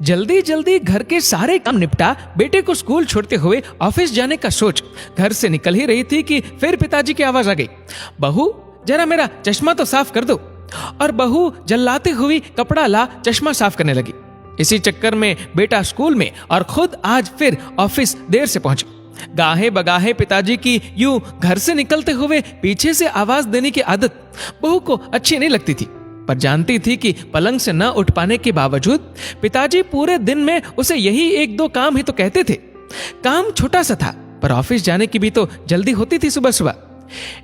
जल्दी जल्दी घर के सारे काम निपटा बेटे को स्कूल छोड़ते हुए ऑफिस जाने का सोच घर से निकल ही रही थी कि फिर पिताजी की आवाज आ गई, बहू जरा मेरा चश्मा तो साफ कर दो। और बहू जल्लाते हुई कपड़ा ला चश्मा साफ करने लगी। इसी चक्कर में बेटा स्कूल में और खुद आज फिर ऑफिस देर से पहुंचे। गाहे बगाहे पिताजी की यूं घर से निकलते हुए पीछे से आवाज देने की आदत बहू को अच्छी नहीं लगती थी, पर जानती थी कि पलंग से न उठ पाने के बावजूद पिताजी पूरे दिन में उसे यही एक दो काम ही तो कहते थे। काम छोटा सा था, पर ऑफिस जाने की भी तो जल्दी होती थी सुबह सुबह।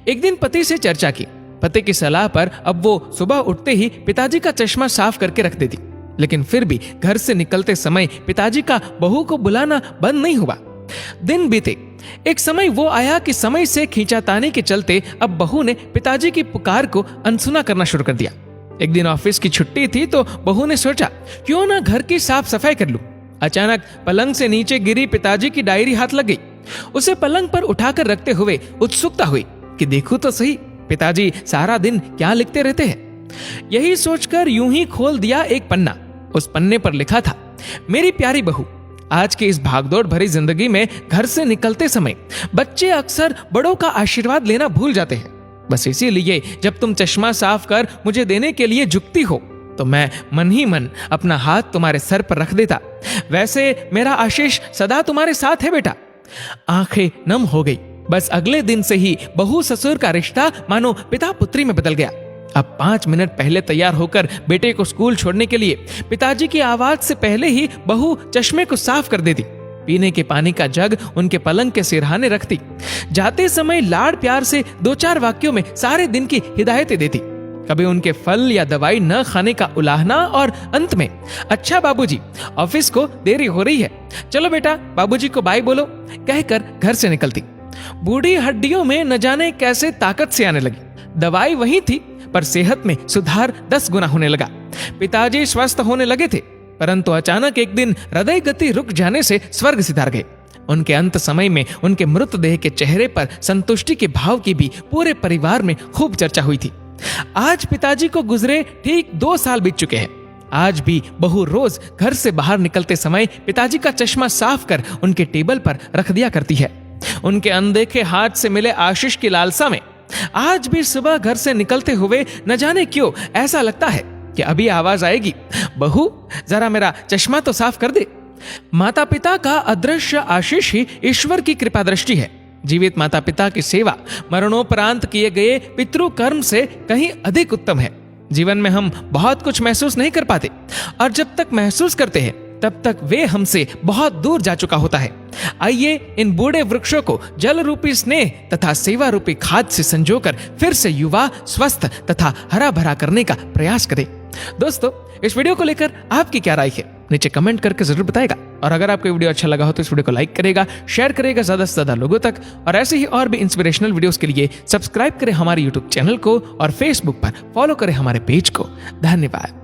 एक दिन पति से चर्चा की। पति की सलाह पर अब वो सुबह उठते ही पिताजी का चश्मा साफ करके रख देती, लेकिन फिर भी घर से निकलते समय पिताजी का बहू को बुलाना बंद नहीं हुआ। दिन बीते, एक समय वो आया कि समय से खींचातानी के चलते अब बहू ने पिताजी की पुकार को अनसुना करना शुरू कर दिया। एक दिन ऑफिस की छुट्टी थी तो बहू ने सोचा क्यों ना घर की साफ सफाई कर लूं। अचानक पलंग से नीचे गिरी पिताजी की डायरी हाथ लग गई। उसे पलंग पर उठाकर रखते हुए उत्सुकता हुई कि देखूं तो सही पिताजी सारा दिन क्या लिखते रहते हैं। यही सोचकर यूं ही खोल दिया एक पन्ना। उस पन्ने पर लिखा था, मेरी प्यारी बहू, आज की इस भागदौड़ भरी जिंदगी में घर से निकलते समय बच्चे अक्सर बड़ों का आशीर्वाद लेना भूल जाते हैं। बस इसीलिए जब तुम चश्मा साफ कर मुझे देने के लिए झुकती हो तो मैं मन ही मन अपना हाथ तुम्हारे सर पर रख देता। वैसे मेरा आशीष सदा तुम्हारे साथ है बेटा। आंखें नम हो गई। बस अगले दिन से ही बहू ससुर का रिश्ता मानो पिता पुत्री में बदल गया। अब 5 मिनट पहले तैयार होकर बेटे को स्कूल छोड़ने के लिए पिताजी की आवाज से पहले ही बहू चश्मे को साफ कर देती। पीने के पानी का जग उनके पलंग के सिरहाने रखती। जाते समय लाड़ प्यार से 2-4 वाक्यों में सारे दिन की हिदायतें देती। कभी उनके फल या दवाई न खाने का उलाहना और अंत में, अच्छा बाबूजी ऑफिस को देरी हो रही है, चलो बेटा बाबूजी को बाय बोलो, कहकर घर से निकलती। बूढ़ी हड्डियों में न जाने कैसे ताकत से आने लगी। दवाई वही थी, पर सेहत में सुधार 10 गुना होने लगा। पिताजी स्वस्थ होने लगे थे, परंतु अचानक एक दिन हृदय गति रुक जाने से स्वर्ग सिधार गए। उनके अंत समय में उनके मृतदेह के चेहरे पर संतुष्टि के भाव की भी पूरे परिवार में खूब चर्चा हुई थी। आज पिताजी को गुजरे ठीक 2 साल बीत चुके हैं। आज भी बहू रोज घर से बाहर निकलते समय पिताजी का चश्मा साफ कर उनके टेबल पर रख दिया करती है। उनके अनदेखे हाथ से मिले आशीष की लालसा में आज भी सुबह घर से निकलते हुए न जाने क्यों ऐसा लगता है कि अभी आवाज आएगी, बहू जरा मेरा चश्मा तो साफ कर दे। माता पिता का अदृश्य आशीष ही ईश्वर की कृपा दृष्टि है। जीवित माता पिता की सेवा मरणोपरांत किए गए पितृ कर्म से कहीं अधिक उत्तम है। जीवन में हम बहुत कुछ महसूस नहीं कर पाते, और जब तक महसूस करते हैं तब तक वे हमसे बहुत दूर जा चुका होता है। आइए इन बूढ़े वृक्षों को जल रूपी स्नेह तथा सेवा रूपी खाद से संजोकर फिर से युवा, स्वस्थ तथा हरा भरा करने का प्रयास करें। दोस्तों, इस वीडियो को लेकर आपकी क्या राय है नीचे कमेंट करके जरूर बताएगा। और अगर आपको वीडियो अच्छा लगा हो तो इस वीडियो को लाइक करेगा, शेयर करेगा ज्यादा से ज्यादा लोगों तक। और ऐसे ही और भी इंस्पिरेशनल वीडियोस के लिए सब्सक्राइब करें हमारे यूट्यूब चैनल को और फेसबुक पर फॉलो करें हमारे पेज को। धन्यवाद।